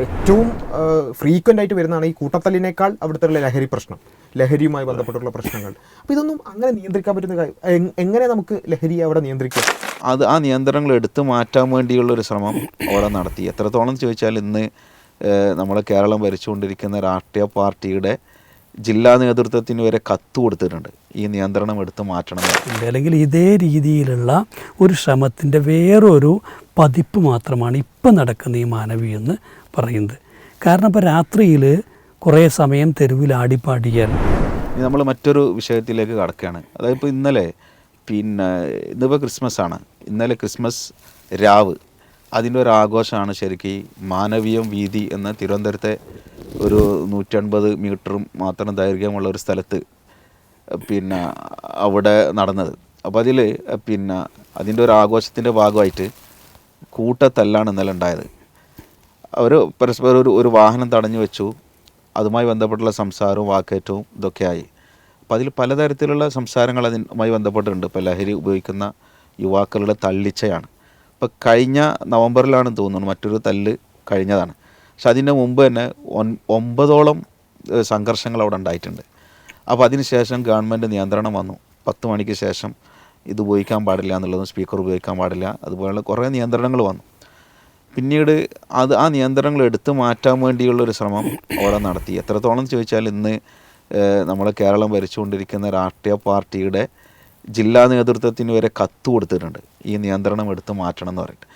ഏറ്റവും ഫ്രീക്വൻ്റ് ആയിട്ട് വരുന്നതാണ് ഈ കൂട്ടത്തല്ലിനേക്കാൾ അവിടുത്തെ ലഹരി പ്രശ്നം, ലഹരിയുമായി ബന്ധപ്പെട്ടുള്ള പ്രശ്നങ്ങൾ. അപ്പോൾ ഇതൊന്നും അങ്ങനെ നിയന്ത്രിക്കാൻ പറ്റുന്ന എങ്ങനെ നമുക്ക് ലഹരിയെ അവിടെ നിയന്ത്രിക്കാം? ആ നിയന്ത്രണങ്ങൾ എടുത്തു മാറ്റാൻ വേണ്ടിയുള്ളൊരു ശ്രമം അവിടെ നടത്തി. എത്രത്തോളം ചോദിച്ചാൽ ഇന്ന് നമ്മൾ കേരളം ഭരിച്ചുകൊണ്ടിരിക്കുന്ന രാഷ്ട്രീയ പാർട്ടിയുടെ ജില്ലാ നേതൃത്വത്തിന് വരെ കത്ത് കൊടുത്തിട്ടുണ്ട് ഈ നിയന്ത്രണം എടുത്തു മാറ്റണം. അല്ലെങ്കിൽ ഇതേ രീതിയിലുള്ള ഒരു ശ്രമത്തിൻ്റെ വേറൊരു പതിപ്പ് മാത്രമാണ് ഇപ്പം നടക്കുന്ന ഈ മാനവി എന്ന് പറയുന്നത്. കാരണം ഇപ്പോൾ രാത്രിയിൽ കുറേ സമയം തെരുവിൽ ആടിപ്പാടിയാൽ നമ്മൾ മറ്റൊരു വിഷയത്തിലേക്ക് കടക്കുകയാണ്. അതായത് ഇപ്പോൾ ഇന്നിപ്പോൾ ക്രിസ്മസ് ആണ്. ഇന്നലെ ക്രിസ്മസ് രാവ്, അതിൻ്റെ ഒരു ആഘോഷമാണ് ശരിക്കും ഈ മാനവീയം വീതി എന്ന തിരുവനന്തപുരത്തെ ഒരു 150 മീറ്ററും മാത്രം ദൈർഘ്യമുള്ള ഒരു സ്ഥലത്ത് അവിടെ നടന്നത്. അപ്പോൾ അതിൻ്റെ ഒരു ആഘോഷത്തിൻ്റെ ഭാഗമായിട്ട് കൂട്ടത്തല്ലാണ് ഇന്നലെ ഉണ്ടായത്. അവർ പരസ്പരം ഒരു വാഹനം തടഞ്ഞു വെച്ചു. അതുമായി ബന്ധപ്പെട്ടുള്ള സംസാരവും വാക്കേറ്റവും ഇതൊക്കെയായി. അപ്പോൾ അതിൽ പലതരത്തിലുള്ള സംസാരങ്ങൾ അതുമായി ബന്ധപ്പെട്ടിട്ടുണ്ട്. ഇപ്പോൾ ലഹരി ഉപയോഗിക്കുന്ന യുവാക്കളുടെ തള്ളിച്ചയാണ്. ഇപ്പോൾ കഴിഞ്ഞ നവംബറിലാണെന്ന് തോന്നുന്നു മറ്റൊരു തല്ല് കഴിഞ്ഞതാണ്. പക്ഷെ അതിൻ്റെ മുമ്പ് തന്നെ 9ഓളം സംഘർഷങ്ങൾ അവിടെ ഉണ്ടായിട്ടുണ്ട്. അപ്പോൾ അതിനുശേഷം ഗവൺമെൻറ് നിയന്ത്രണം വന്നു. 10 മണിക്ക് ശേഷം ഇത് ഉപയോഗിക്കാൻ പാടില്ല എന്നുള്ളതും സ്പീക്കർ ഉപയോഗിക്കാൻ പാടില്ല, അതുപോലുള്ള കുറേ നിയന്ത്രണങ്ങൾ വന്നു. പിന്നീട് ആ നിയന്ത്രണങ്ങൾ എടുത്തു മാറ്റാൻ വേണ്ടിയുള്ളൊരു ശ്രമം അവിടെ നടത്തി. എത്രത്തോളം ചോദിച്ചാൽ ഇന്ന് നമ്മൾ കേരളം ഭരിച്ചുകൊണ്ടിരിക്കുന്ന രാഷ്ട്രീയ പാർട്ടിയുടെ ജില്ലാ നേതൃത്വത്തിന് വരെ കത്ത് കൊടുത്തിട്ടുണ്ട് ഈ നിയന്ത്രണം എടുത്തു മാറ്റണം എന്ന് പറഞ്ഞിട്ട്.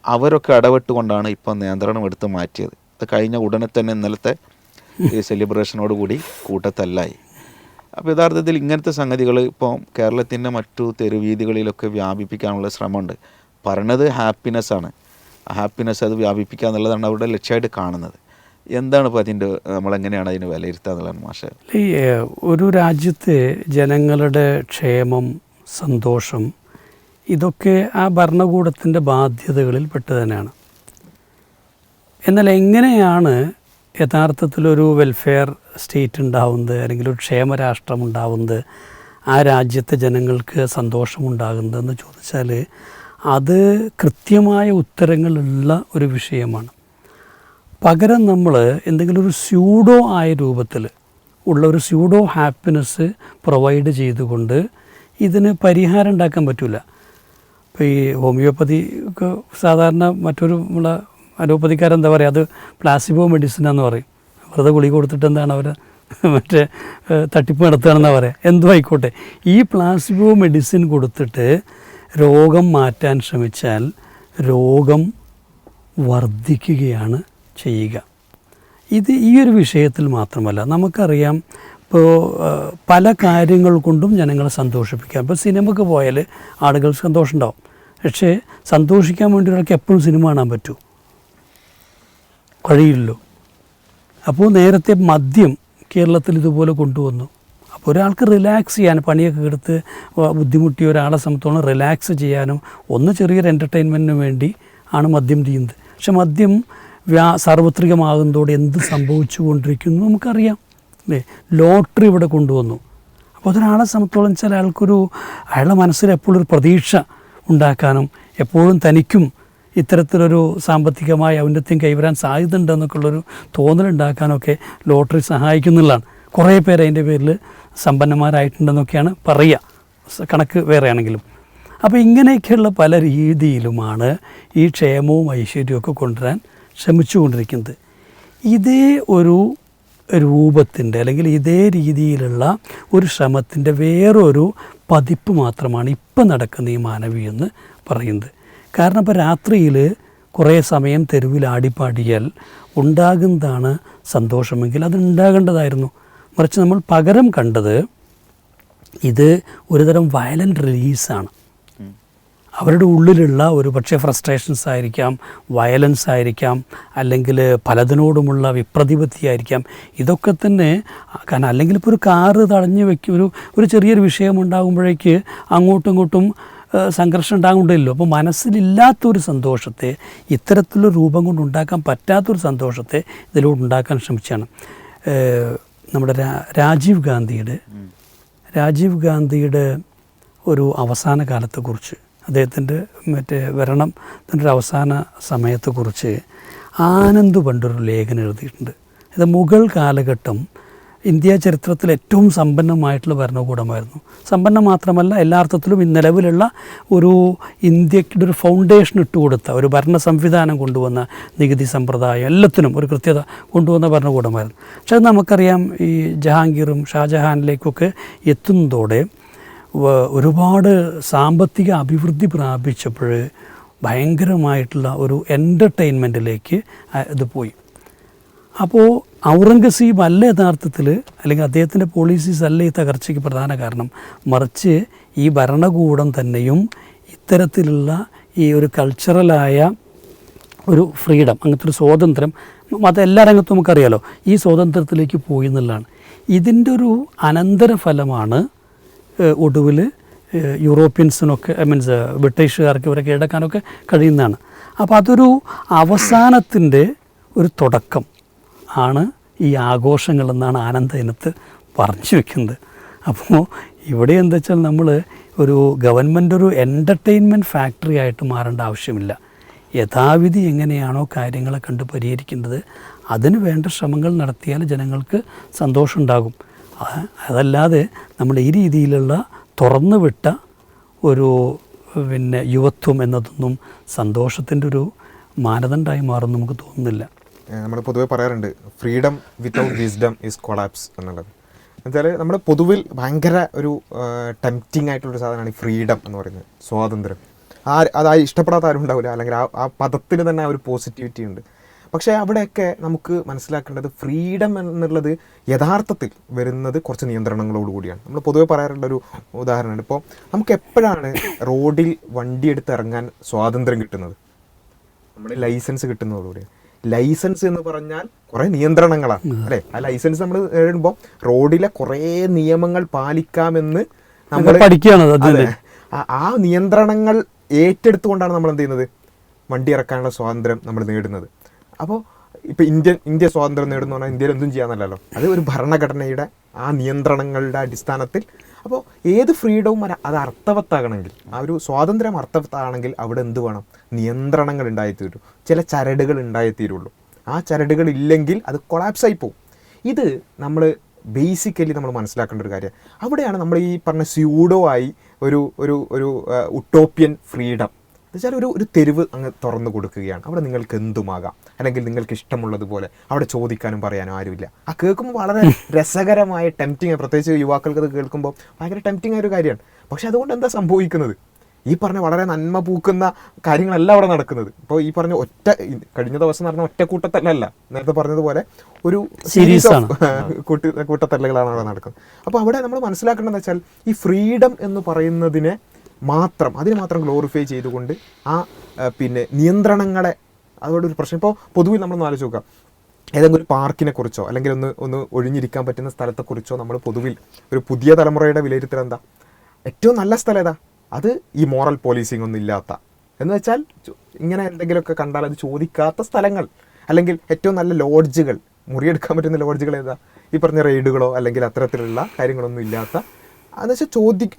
അവരൊക്കെ ഇടപെട്ടുകൊണ്ടാണ് ഇപ്പം നിയന്ത്രണം എടുത്ത് മാറ്റിയത്. അത് കഴിഞ്ഞ ഉടനെ തന്നെ ഇന്നലത്തെ ഈ സെലിബ്രേഷനോടുകൂടി കൂട്ടത്തല്ലായി. അപ്പോൾ യഥാർത്ഥത്തിൽ ഇങ്ങനത്തെ സംഗതികൾ ഇപ്പോൾ കേരളത്തിൻ്റെ മറ്റു തെരുവീതികളിലൊക്കെ വ്യാപിപ്പിക്കാനുള്ള ശ്രമമുണ്ട്. പറയണത് ഹാപ്പിനെസ്സാണ്. ഹാപ്പിനെസ് അത് വ്യാപിപ്പിക്കുക എന്നുള്ളതാണ് അവരുടെ ലക്ഷ്യമായിട്ട് കാണുന്നത്. എന്താണ് ഇപ്പോൾ നമ്മളെങ്ങനെയാണ് അതിന് വിലയിരുത്തുക എന്നുള്ളതാണ് മാഷെ? ഈ ഒരു രാജ്യത്തെ ജനങ്ങളുടെ ക്ഷേമം, സന്തോഷം, ഇതൊക്കെ ആ ഭരണകൂടത്തിൻ്റെ ബാധ്യതകളിൽ പെട്ട് തന്നെയാണ്. എന്നാൽ എങ്ങനെയാണ് യഥാർത്ഥത്തിലൊരു വെൽഫെയർ സ്റ്റേറ്റ് ഉണ്ടാവുന്നത്, അല്ലെങ്കിൽ ഒരു ക്ഷേമരാഷ്ട്രം ഉണ്ടാവുന്നത്, ആ രാജ്യത്തെ ജനങ്ങൾക്ക് സന്തോഷമുണ്ടാകുന്നതെന്ന് ചോദിച്ചാൽ അത് കൃത്യമായ ഉത്തരങ്ങളുള്ള ഒരു വിഷയമാണ്. പകരം നമ്മൾ എന്തെങ്കിലും ഒരു സ്യൂഡോ ആയ രൂപത്തിൽ ഉള്ള ഒരു സ്യൂഡോ ഹാപ്പിനെസ് പ്രൊവൈഡ് ചെയ്തുകൊണ്ട് ഇതിന് പരിഹാരം ഉണ്ടാക്കാൻ പറ്റില്ല. ഇപ്പോൾ ഈ ഹോമിയോപ്പതി ഒക്കെ സാധാരണ മറ്റൊരു നമ്മളെ അലോപ്പതിക്കാരെന്താ പറയുക, അത് പ്ലാസിബോ മെഡിസിനാന്ന് പറയും. വെറുതെ ഗുളിക കൊടുത്തിട്ട് എന്താണ് അവർ മറ്റേ തട്ടിപ്പ് നടത്തുകയാണെന്നാണ് പറയുക. എന്തോ ആയിക്കോട്ടെ, ഈ പ്ലാസിബോ മെഡിസിൻ കൊടുത്തിട്ട് രോഗം മാറ്റാൻ ശ്രമിച്ചാൽ രോഗം വർദ്ധിക്കുകയാണ് ചെയ്യുക. ഇത് ഈ ഒരു വിഷയത്തിൽ മാത്രമല്ല, നമുക്കറിയാം ഇപ്പോൾ പല കാര്യങ്ങൾ കൊണ്ടും ജനങ്ങളെ സന്തോഷിപ്പിക്കാം. ഇപ്പോൾ സിനിമയ്ക്ക് പോയാൽ ആളുകൾക്ക് സന്തോഷം ഉണ്ടാവും. പക്ഷേ സന്തോഷിക്കാൻ വേണ്ടി ഒരാൾക്ക് എപ്പോഴും സിനിമ കാണാൻ പറ്റുമോ? കഴിയില്ലല്ലോ. അപ്പോൾ നേരത്തെ മദ്യം കേരളത്തിൽ ഇതുപോലെ കൊണ്ടുവന്നു. അപ്പോൾ ഒരാൾക്ക് റിലാക്സ് ചെയ്യാൻ, പണിയൊക്കെ എടുത്ത് ബുദ്ധിമുട്ടിയ ഒരാളെ സംബന്ധിച്ചോളം റിലാക്സ് ചെയ്യാനും ഒന്ന് ചെറിയൊരു എൻ്റർടൈൻമെൻറ്റിന് വേണ്ടി ആണ് മദ്യം ചെയ്യുന്നത്. പക്ഷെ മദ്യം സാർവത്രികമാകുന്നതോടെ എന്ത് സംഭവിച്ചു കൊണ്ടിരിക്കുന്നു നമുക്കറിയാം അല്ലേ. ലോട്ടറി ഇവിടെ കൊണ്ടുവന്നു. അപ്പോൾ അതൊരാളെ സംബന്ധിച്ചോളം വെച്ചാൽ അയാളുടെ മനസ്സിൽ എപ്പോഴും ഒരു പ്രതീക്ഷ ഉണ്ടാക്കാനും എപ്പോഴും തനിക്കും ഇത്തരത്തിലൊരു സാമ്പത്തികമായ ഔന്നത്യം കൈവരാൻ സാധ്യതയുണ്ടെന്നൊക്കെയുള്ളൊരു തോന്നലുണ്ടാക്കാനൊക്കെ ലോട്ടറി സഹായിക്കുന്നുള്ളതാണ്. കുറേ പേര് അതിൻ്റെ പേരിൽ സമ്പന്നന്മാരായിട്ടുണ്ടെന്നൊക്കെയാണ് പറയുക, കണക്ക് വേറെയാണെങ്കിലും. അപ്പോൾ ഇങ്ങനെയൊക്കെയുള്ള പല രീതിയിലുമാണ് ഈ ക്ഷേമവും ഐശ്വര്യവും ഒക്കെ കൊണ്ടുവരാൻ ശ്രമിച്ചുകൊണ്ടിരിക്കുന്നത്. ഇതേ ഒരു രൂപത്തിൻ്റെ അല്ലെങ്കിൽ ഇതേ രീതിയിലുള്ള ഒരു ശ്രമത്തിൻ്റെ വേറൊരു പതിപ്പ് മാത്രമാണ് ഇപ്പം നടക്കുന്ന ഈ മാനവി എന്ന് പറയുന്നത്. കാരണം ഇപ്പോൾ രാത്രിയിൽ കുറേ സമയം തെരുവിൽ ആടിപ്പാടിയാൽ ഉണ്ടാകുന്നതാണ് സന്തോഷമെങ്കിൽ അത് ഉണ്ടാകേണ്ടതായിരുന്നു. മറിച്ച് നമ്മൾ പകരം കണ്ടത് ഇത് ഒരുതരം വയലൻ്റ് റിലീസാണ്. അവരുടെ ഉള്ളിലുള്ള ഒരു പക്ഷേ ഫ്രസ്ട്രേഷൻസ് ആയിരിക്കാം, വയലൻസ് ആയിരിക്കാം, അല്ലെങ്കിൽ പലതിനോടുമുള്ള വിപ്രതിപത്തിയായിരിക്കാം. ഇതൊക്കെ തന്നെ കാരണം അല്ലെങ്കിൽ ഇപ്പോൾ ഒരു കാറ് തടഞ്ഞു വയ്ക്കും, ഒരു ചെറിയൊരു വിഷയമുണ്ടാകുമ്പോഴേക്ക് അങ്ങോട്ടും ഇങ്ങോട്ടും സംഘർഷം ഉണ്ടാകുന്നില്ലല്ലോ. അപ്പോൾ മനസ്സിലില്ലാത്തൊരു സന്തോഷത്തെ ഇത്തരത്തിലുള്ള രൂപം കൊണ്ട് ഉണ്ടാക്കാൻ പറ്റാത്തൊരു സന്തോഷത്തെ ഇതിലൂടെ ഉണ്ടാക്കാൻ ശ്രമിച്ചാണ്. നമ്മുടെ രാജീവ് ഗാന്ധിയുടെ ഒരു അവസാന കാലത്തെക്കുറിച്ച്, അദ്ദേഹത്തിൻ്റെ ഭരണത്തിൻ്റെ ഒരു അവസാന സമയത്തെക്കുറിച്ച് ആനന്ദ് പണ്ടൊരു ലേഖനം എഴുതിയിട്ടുണ്ട്. ഇത് മുഗൾ കാലഘട്ടം ഇന്ത്യ ചരിത്രത്തിൽ ഏറ്റവും സമ്പന്നമായിട്ടുള്ള ഭരണകൂടമായിരുന്നു. സമ്പന്നം മാത്രമല്ല, എല്ലാ അർത്ഥത്തിലും ഈ നിലവിലുള്ള ഒരു ഇന്ത്യയുടെ ഒരു ഫൗണ്ടേഷൻ ഇട്ടുകൊടുത്ത ഒരു ഭരണ സംവിധാനം കൊണ്ടുവന്ന, നികുതി സമ്പ്രദായം എല്ലാത്തിനും ഒരു കൃത്യത കൊണ്ടുവന്ന ഭരണകൂടമായിരുന്നു. പക്ഷേ അത് നമുക്കറിയാം, ഈ ജഹാംഗീറും ഷാജഹാനിലേക്കൊക്കെ എത്തുന്നതോടെ ഒരുപാട് സാമ്പത്തിക അഭിവൃദ്ധി പ്രാപിച്ചപ്പോൾ ഭയങ്കരമായിട്ടുള്ള ഒരു എൻ്റർടൈൻമെൻറ്റിലേക്ക് ഇത് പോയി. അപ്പോൾ ഔറംഗസീബ് അല്ല യഥാർത്ഥത്തിൽ, അല്ലെങ്കിൽ അദ്ദേഹത്തിൻ്റെ പോളിസീസ് അല്ല ഈ തകർച്ചയ്ക്ക് പ്രധാന കാരണം, മറിച്ച് ഈ ഭരണകൂടം തന്നെയും ഇത്തരത്തിലുള്ള ഈ ഒരു കൾച്ചറലായ ഒരു ഫ്രീഡം, അങ്ങനത്തെ ഒരു സ്വാതന്ത്ര്യം, അതെല്ലാ രംഗത്തും നമുക്കറിയാലോ, ഈ സ്വാതന്ത്ര്യത്തിലേക്ക് പോയി എന്നുള്ളതാണ്. ഇതിൻ്റെ ഒരു അനന്തരഫലമാണ് ഒടുവിൽ യൂറോപ്യൻസിനൊക്കെ മീൻസ് ബ്രിട്ടീഷുകാർക്ക് ഇവരെ കീഴടക്കാനൊക്കെ കഴിയുന്നതാണ്. അപ്പോൾ അതൊരു അവസാനത്തിൻ്റെ ഒരു തുടക്കം ആണ് ഈ ആഘോഷങ്ങളെന്നാണ് ആനന്ദ് അതിനകത്ത് പറഞ്ഞു വയ്ക്കുന്നത്. അപ്പോൾ ഇവിടെ എന്താ വെച്ചാൽ നമ്മൾ ഒരു ഗവൺമെൻറ് ഒരു എൻ്റർടൈൻമെൻറ്റ് ഫാക്ടറി ആയിട്ട് മാറേണ്ട ആവശ്യമില്ല. യഥാവിധി എങ്ങനെയാണോ കാര്യങ്ങളെ കണ്ട് പരിഹരിക്കേണ്ടത് അതിന് വേണ്ട ശ്രമങ്ങൾ നടത്തിയാൽ ജനങ്ങൾക്ക് സന്തോഷമുണ്ടാകും. അതല്ലാതെ നമ്മൾ ഈ രീതിയിലുള്ള തുറന്നു വിട്ട ഒരു യുവത്വം എന്നതൊന്നും സന്തോഷത്തിൻ്റെ ഒരു മാനദണ്ഡമായി മാറും നമുക്ക് തോന്നുന്നില്ല. നമ്മൾ പൊതുവെ പറയാറുണ്ട് freedom without wisdom is collapse എന്നുള്ളത്. എന്നുവെച്ചാൽ നമ്മൾ പൊതുവിൽ ഭയങ്കര ഒരു ടെംപ്റ്റിംഗ് ആയിട്ടുള്ളൊരു സാധനമാണ് ഈ ഫ്രീഡം എന്ന് പറയുന്നത്, സ്വാതന്ത്ര്യം. അതായി ഇഷ്ടപ്പെടാത്ത ആരും ഉണ്ടാവില്ല, അല്ലെങ്കിൽ ആ പദത്തിന് തന്നെ ആ ഒരു പോസിറ്റിവിറ്റി ഉണ്ട്. പക്ഷേ അവിടെയൊക്കെ നമുക്ക് മനസ്സിലാക്കേണ്ടത് ഫ്രീഡം എന്നുള്ളത് യഥാർത്ഥത്തിൽ വരുന്നത് കുറച്ച് നിയന്ത്രണങ്ങളോടുകൂടിയാണ്. നമ്മൾ പൊതുവെ പറയാറുള്ളൊരു ഉദാഹരണമാണ്, ഇപ്പോൾ നമുക്ക് എപ്പോഴാണ് റോഡിൽ വണ്ടിയെടുത്ത് ഇറങ്ങാൻ സ്വാതന്ത്ര്യം കിട്ടുന്നത്? നമ്മൾ ലൈസൻസ് കിട്ടുന്നതോടുകൂടിയാണ്. ലൈസൻസ് എന്ന് പറഞ്ഞാൽ കുറേ നിയന്ത്രണങ്ങളാണ് അല്ലേ? ആ ലൈസൻസ് നമ്മൾ എഴുതുമ്പോൾ റോഡിലെ കുറേ നിയമങ്ങൾ പാലിക്കാമെന്ന് നമ്മൾ പഠിക്കുകയാണ്. ആ നിയന്ത്രണങ്ങൾ ഏറ്റെടുത്തുകൊണ്ടാണ് നമ്മൾ എന്ത് ചെയ്യുന്നത്, വണ്ടി ഇറക്കാനുള്ള സ്വാതന്ത്ര്യം നമ്മൾ നേടുന്നത്. അപ്പോൾ ഇപ്പോൾ ഇന്ത്യ സ്വാതന്ത്ര്യം നേടുന്ന പറഞ്ഞാൽ ഇന്ത്യയിൽ എന്തും ചെയ്യാമെന്നല്ലോ, അത് ഒരു ഭരണഘടനയുടെ ആ നിയന്ത്രണങ്ങളുടെ അടിസ്ഥാനത്തിൽ. അപ്പോൾ ഏത് ഫ്രീഡവും അത് അർത്ഥവത്താകണമെങ്കിൽ, ആ ഒരു സ്വാതന്ത്ര്യം അർത്ഥവത്താണെങ്കിൽ അവിടെ എന്ത് വേണം? നിയന്ത്രണങ്ങൾ ഉണ്ടായിത്തീരും, ചില ചരടുകൾ ഉണ്ടായിത്തീരുള്ളൂ. ആ ചരടുകൾ ഇല്ലെങ്കിൽ അത് കൊളാപ്സായി പോകും. ഇത് നമ്മൾ ബേസിക്കലി നമ്മൾ മനസ്സിലാക്കേണ്ട ഒരു കാര്യം. അവിടെയാണ് നമ്മൾ ഈ പറഞ്ഞ സ്യൂഡോ ആയി ഒരു ഉട്ടോപ്യൻ ഫ്രീഡം എന്ന് വെച്ചാൽ ഒരു തെരുവ് അങ്ങ് തുറന്നു കൊടുക്കുകയാണ്. അവിടെ നിങ്ങൾക്ക് എന്തുമാകാം, അല്ലെങ്കിൽ നിങ്ങൾക്ക് ഇഷ്ടമുള്ളതുപോലെ അവിടെ ചോദിക്കാനും പറയാനും ആരുമില്ല. ആ കേൾക്കുമ്പോൾ വളരെ രസകരമായ ടെംപ്റ്റിങ്, പ്രത്യേകിച്ച് യുവാക്കൾക്ക് അത് കേൾക്കുമ്പോൾ ഭയങ്കര ടെംപ്റ്റിങ് ആയ ഒരു കാര്യമാണ്. പക്ഷെ അതുകൊണ്ട് എന്താ സംഭവിക്കുന്നത്? ഈ പറഞ്ഞ വളരെ നന്മ പൂക്കുന്ന കാര്യങ്ങളല്ല അവിടെ നടക്കുന്നത്. ഇപ്പോൾ ഈ പറഞ്ഞ കഴിഞ്ഞ ദിവസം നടന്ന ഒറ്റക്കൂട്ടത്തല്ലല്ല, നേരത്തെ പറഞ്ഞതുപോലെ ഒരു സീരീസ് ഓഫ് കൂട്ടത്തല്ലുകളാണ് അവിടെ നടക്കുന്നത്. അപ്പോൾ അവിടെ നമ്മൾ മനസ്സിലാക്കേണ്ടതെന്ന് വെച്ചാൽ ഈ ഫ്രീഡം എന്ന് പറയുന്നതിനെ അതിനെ മാത്രം ഗ്ലോറിഫൈ ചെയ്തുകൊണ്ട് നിയന്ത്രണങ്ങളെ, അതോടൊരു പ്രശ്നം. ഇപ്പോൾ പൊതുവിൽ നമ്മളൊന്ന് ആലോചിച്ച് നോക്കാം, ഏതെങ്കിലും ഒരു പാർക്കിനെ കുറിച്ചോ അല്ലെങ്കിൽ ഒന്ന് ഒഴിഞ്ഞിരിക്കാൻ പറ്റുന്ന സ്ഥലത്തെക്കുറിച്ചോ നമ്മൾ പൊതുവിൽ ഒരു പുതിയ തലമുറയുടെ വിലയിരുത്തൽ എന്താ? ഏറ്റവും നല്ല സ്ഥലം ഏതാ? അത് ഈ മോറൽ പോലീസിങ് ഒന്നും ഇല്ലാത്ത, എന്ന് വെച്ചാൽ ഇങ്ങനെ എന്തെങ്കിലുമൊക്കെ കണ്ടാൽ അത് ചോദിക്കാത്ത സ്ഥലങ്ങൾ, അല്ലെങ്കിൽ ഏറ്റവും നല്ല ലോഡ്ജുകൾ, മുറിയെടുക്കാൻ പറ്റുന്ന ലോഡ്ജുകൾ ഏതാ? ഈ പറഞ്ഞ റെയ്ഡുകളോ അല്ലെങ്കിൽ അത്തരത്തിലുള്ള കാര്യങ്ങളൊന്നും ഇല്ലാത്ത, എന്നുവെച്ചാൽ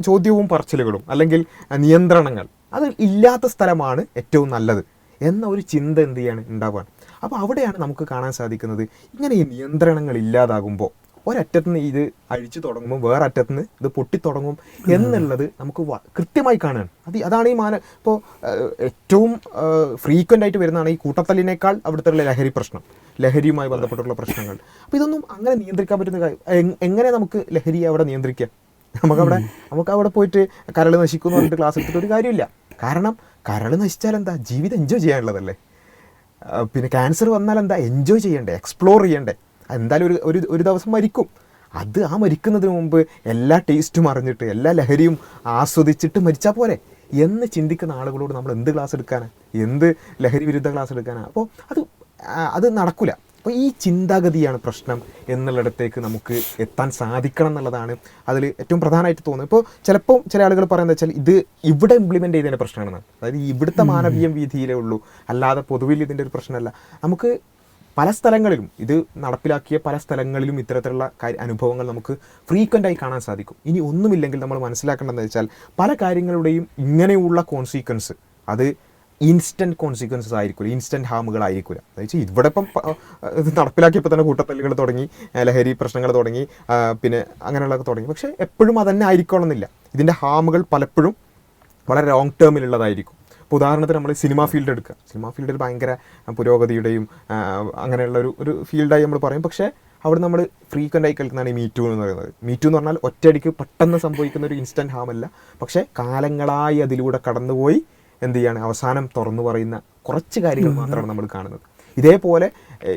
ചോദ്യവും പറച്ചിലുകളും അല്ലെങ്കിൽ നിയന്ത്രണങ്ങൾ അത് ഇല്ലാത്ത സ്ഥലമാണ് ഏറ്റവും നല്ലത് എന്ന ഒരു ചിന്ത എന്ത് ചെയ്യാണ് ഉണ്ടാവുകയാണ്. അപ്പോൾ അവിടെയാണ് നമുക്ക് കാണാൻ സാധിക്കുന്നത്, ഇങ്ങനെ ഈ നിയന്ത്രണങ്ങൾ ഇല്ലാതാകുമ്പോൾ ഒരറ്റത്തുനിന്ന് ഇത് അഴിച്ചു തുടങ്ങുമ്പോൾ വേറെ അറ്റത്തുനിന്ന് ഇത് പൊട്ടിത്തുടങ്ങും എന്നുള്ളത് നമുക്ക് കൃത്യമായി കാണുകയാണ്. അതാണ് ഈ ഇപ്പോൾ ഏറ്റവും ഫ്രീക്വൻ്റ് ആയിട്ട് വരുന്നതാണ് ഈ കൂട്ടത്തല്ലിനേക്കാൾ അവിടുത്തെ ലഹരി പ്രശ്നം, ലഹരിയുമായി ബന്ധപ്പെട്ടുള്ള പ്രശ്നങ്ങൾ. അപ്പോൾ ഇതൊന്നും അങ്ങനെ നിയന്ത്രിക്കാൻ പറ്റുന്ന കാര്യം. എങ്ങനെ നമുക്ക് ലഹരി അവിടെ നിയന്ത്രിക്കാം? നമുക്കവിടെ പോയിട്ട് കരൾ നശിക്കുമെന്ന് പറഞ്ഞിട്ട് ക്ലാസ് എടുത്തിട്ട് ഒരു കാര്യമില്ല. കാരണം കരൾ നശിച്ചാൽ എന്താ, ജീവിതം എൻജോയ് ചെയ്യാനുള്ളതല്ലേ. പിന്നെ ക്യാൻസർ വന്നാൽ എന്താ, എൻജോയ് ചെയ്യണ്ടേ, എക്സ്പ്ലോർ ചെയ്യണ്ടേ. എന്തായാലും ഒരു ദിവസം മരിക്കും. ആ മരിക്കുന്നതിന് മുമ്പ് എല്ലാ ടേസ്റ്റും അറിഞ്ഞിട്ട് എല്ലാ ലഹരിയും ആസ്വദിച്ചിട്ട് മരിച്ചാൽ പോരെ എന്ന് ചിന്തിക്കുന്ന ആളുകളോട് നമ്മൾ എന്ത് ക്ലാസ് എടുക്കാനാണ്, എന്ത് ലഹരി വിരുദ്ധ ക്ലാസ് എടുക്കാനാണ്? അപ്പോൾ അത് നടക്കില്ല. അപ്പോൾ ഈ ചിന്താഗതിയാണ് പ്രശ്നം എന്നുള്ളിടത്തേക്ക് നമുക്ക് എത്താൻ സാധിക്കണം എന്നുള്ളതാണ് അതിൽ ഏറ്റവും പ്രധാനമായിട്ട് തോന്നുന്നത്. ഇപ്പോൾ ചിലപ്പോൾ ചില ആളുകൾ പറയുന്നത് വെച്ചാൽ ഇത് ഇവിടെ ഇംപ്ലിമെൻ്റ് ചെയ്തതിൻ്റെ പ്രശ്നമാണ്, അതായത് ഇവിടുത്തെ മാനവീയം വീതിയിലേ ഉള്ളൂ, അല്ലാതെ പൊതുവിൽ ഇതിൻ്റെ ഒരു പ്രശ്നമല്ല. നമുക്ക് പല സ്ഥലങ്ങളിലും ഇത് നടപ്പിലാക്കിയ പല സ്ഥലങ്ങളിലും ഇത്തരത്തിലുള്ള അനുഭവങ്ങൾ നമുക്ക് ഫ്രീക്വൻ്റായി കാണാൻ സാധിക്കും. ഇനി ഒന്നുമില്ലെങ്കിൽ നമ്മൾ മനസ്സിലാക്കേണ്ടതെന്ന് വെച്ചാൽ പല കാര്യങ്ങളുടെയും ഇങ്ങനെയുള്ള കോൺസിക്വൻസ് അത് ഇൻസ്റ്റൻറ്റ് കോൺസിക്വൻസസ് ആയിരിക്കില്ല, ഇൻസ്റ്റൻറ്റ് ഹാമുകളായിരിക്കില്ല. അതായത് ഇവിടെ ഇപ്പം ഇത് നടപ്പിലാക്കിയപ്പോൾ തന്നെ കൂട്ടത്തല്ലുകൾ തുടങ്ങി, ലഹരി പ്രശ്നങ്ങൾ തുടങ്ങി, പിന്നെ അങ്ങനെയുള്ളതൊക്കെ തുടങ്ങി. പക്ഷേ എപ്പോഴും അതന്നെ ആയിരിക്കണമെന്നില്ല. ഇതിൻ്റെ ഹാമുകൾ പലപ്പോഴും വളരെ ലോങ് ടേമിലുള്ളതായിരിക്കും. ഇപ്പോൾ ഉദാഹരണത്തിന് നമ്മൾ സിനിമാ ഫീൽഡ് എടുക്കുക. സിനിമാ ഫീൽഡിൽ ഭയങ്കര പുരോഗതിയുടെയും അങ്ങനെയുള്ള ഒരു ഫീൽഡായി നമ്മൾ പറയും. പക്ഷേ അവിടെ നമ്മൾ ഫ്രീക്വൻ്റ് ആയി കേൾക്കുന്നതാണ് ഈ മീറ്റു എന്ന് പറയുന്നത്. മീറ്റു എന്ന് പറഞ്ഞാൽ ഒറ്റയടിക്ക് പെട്ടെന്ന് സംഭവിക്കുന്ന ഒരു ഇൻസ്റ്റൻറ്റ് ഹാമല്ല, പക്ഷേ കാലങ്ങളായി അതിലൂടെ കടന്നുപോയി എന്ത് ചെയ്യാണ് അവസാനം തുറന്നു പറയുന്ന കുറച്ച് കാര്യങ്ങൾ മാത്രമാണ് നമ്മൾ കാണുന്നത്. ഇതേപോലെ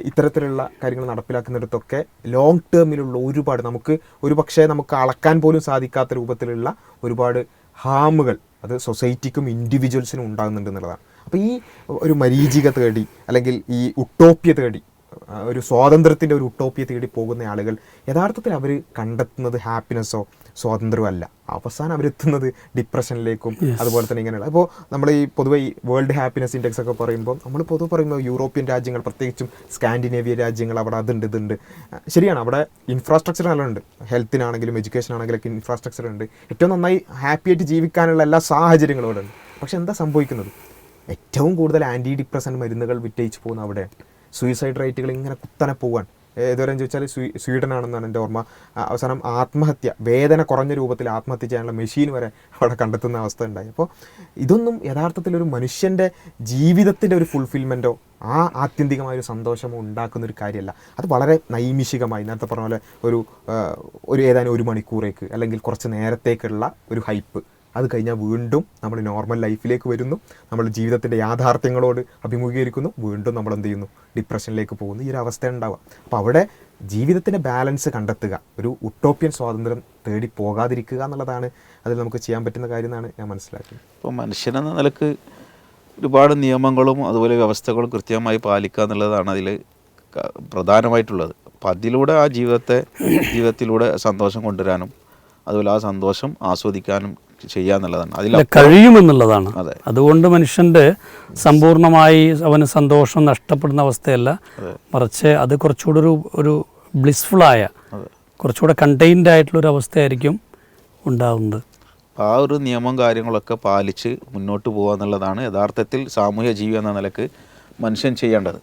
ഇത്തരത്തിലുള്ള കാര്യങ്ങൾ നടപ്പിലാക്കുന്നിടത്തൊക്കെ ലോങ് ടേമിലുള്ള ഒരുപാട് നമുക്ക് അളക്കാൻ പോലും സാധിക്കാത്ത രൂപത്തിലുള്ള ഒരുപാട് ഹാമുകൾ അത് സൊസൈറ്റിക്കും ഇൻഡിവിജ്വൽസിനും ഉണ്ടാകുന്നുണ്ട് എന്നുള്ളതാണ്. അപ്പോൾ ഈ ഒരു മരീചിക തേടി അല്ലെങ്കിൽ ഈ ഉട്ടോപ്യ തേടി, ഒരു സ്വാതന്ത്ര്യത്തിൻ്റെ ഒരു ഉട്ടോപ്യ തേടി പോകുന്ന ആളുകൾ യഥാർത്ഥത്തിൽ അവർ കണ്ടെത്തുന്നത് ഹാപ്പിനെസ്സോ സ്വാതന്ത്ര്യമോ അല്ല. അവസാനം അവരെത്തുന്നത് ഡിപ്രഷനിലേക്കും അതുപോലെ തന്നെ ഇങ്ങനെയുള്ള. അപ്പോൾ നമ്മൾ ഈ പൊതുവെ ഈ വേൾഡ് ഹാപ്പിനെസ് ഇൻഡെക്സ് ഒക്കെ പറയുമ്പോൾ നമ്മൾ പൊതുവെ പറയുമ്പോൾ യൂറോപ്യൻ രാജ്യങ്ങൾ, പ്രത്യേകിച്ചും സ്കാൻഡിനേവിയ രാജ്യങ്ങൾ, അവിടെ ഇതുണ്ട്. ശരിയാണ്, അവിടെ ഇൻഫ്രാസ്ട്രക്ചർ നല്ലുണ്ട്. ഹെൽത്തിനാണെങ്കിലും എഡ്യൂക്കേഷനാണെങ്കിലൊക്കെ ഇൻഫ്രാസ്ട്രക്ചർ ഉണ്ട്. ഏറ്റവും നന്നായി ഹാപ്പി ആയിട്ട് ജീവിക്കാനുള്ള എല്ലാ സാഹചര്യങ്ങളും അവിടെ ഉണ്ട്. പക്ഷെ എന്താ സംഭവിക്കുന്നത്? ഏറ്റവും കൂടുതൽ ആൻറ്റി ഡിപ്രസൻറ്റ് മരുന്നുകൾ വിറ്റയിച്ച് പോകുന്ന അവിടെ സൂയിസൈഡ് റേറ്റുകൾ ഇങ്ങനെ കുത്തനെ പോവാൻ. ഏതുവരെ ചോദിച്ചാൽ സ്വീഡനാണെന്നാണ് എൻ്റെ ഓർമ്മ. അവസാനം ആത്മഹത്യ, വേദന കുറഞ്ഞ രൂപത്തിൽ ആത്മഹത്യ ചെയ്യാനുള്ള മെഷീൻ വരെ അവിടെ കണ്ടെത്തുന്ന അവസ്ഥ ഉണ്ടായി. അപ്പോൾ ഇതൊന്നും യഥാർത്ഥത്തിലൊരു മനുഷ്യൻ്റെ ജീവിതത്തിൻ്റെ ഒരു ഫുൾഫിൽമെൻറ്റോ ആത്യന്തികമായൊരു സന്തോഷമോ ഉണ്ടാക്കുന്നൊരു കാര്യമല്ല. അത് വളരെ നൈമിഷികമായി നേരത്തെ പറഞ്ഞ പോലെ ഒരു ഏതാനും 1 മണിക്കൂറേക്ക് അല്ലെങ്കിൽ കുറച്ച് നേരത്തേക്കുള്ള ഒരു ഹൈപ്പ്, അത് കഴിഞ്ഞാൽ വീണ്ടും നമ്മൾ നോർമൽ ലൈഫിലേക്ക് വരുന്നു, നമ്മൾ ജീവിതത്തിൻ്റെ യാഥാർത്ഥ്യങ്ങളോട് അഭിമുഖീകരിക്കുന്നു, വീണ്ടും നമ്മൾ എന്ത് ചെയ്യുന്നു, ഡിപ്രഷനിലേക്ക് പോകുന്നു. ഈ ഒരു അവസ്ഥ ഉണ്ടാവുക. അപ്പോൾ അവിടെ ജീവിതത്തിൻ്റെ ബാലൻസ് കണ്ടെത്തുക, ഒരു ഉട്ടോപ്യൻ സ്വാതന്ത്ര്യം തേടി പോകാതിരിക്കുക എന്നുള്ളതാണ് അതിൽ നമുക്ക് ചെയ്യാൻ പറ്റുന്ന കാര്യം എന്നാണ് ഞാൻ മനസ്സിലാക്കിയത്. ഇപ്പോൾ മനുഷ്യനെന്ന നിലക്ക് ഒരുപാട് നിയമങ്ങളും അതുപോലെ വ്യവസ്ഥകളും കൃത്യമായി പാലിക്കുക എന്നുള്ളതാണ് അതിൽ പ്രധാനമായിട്ടുള്ളത്. അപ്പോൾ അതിലൂടെ ആ ജീവിതത്തിലൂടെ സന്തോഷം കൊണ്ടുവരാനും അതുപോലെ ആ സന്തോഷം ആസ്വദിക്കാനും ചെയ്യാന്നുള്ളതാണ് അതിൽ കഴിയുമെന്നുള്ളതാണ്. അതുകൊണ്ട് മനുഷ്യൻ്റെ സമ്പൂർണ്ണമായി അവന് സന്തോഷം നഷ്ടപ്പെടുന്ന അവസ്ഥയല്ല, മറിച്ച് അത് കുറച്ചുകൂടെ ഒരു ബ്ലിസ്ഫുള്ളായ, കുറച്ചുകൂടെ കണ്ടെയ്ൻഡ് ആയിട്ടുള്ളൊരു അവസ്ഥയായിരിക്കും ഉണ്ടാകുന്നത്. ആ ഒരു നിയമം കാര്യങ്ങളൊക്കെ പാലിച്ച് മുന്നോട്ട് പോകുക എന്നുള്ളതാണ് യഥാർത്ഥത്തിൽ സാമൂഹ്യ ജീവി എന്ന നിലക്ക് മനുഷ്യൻ ചെയ്യേണ്ടത്.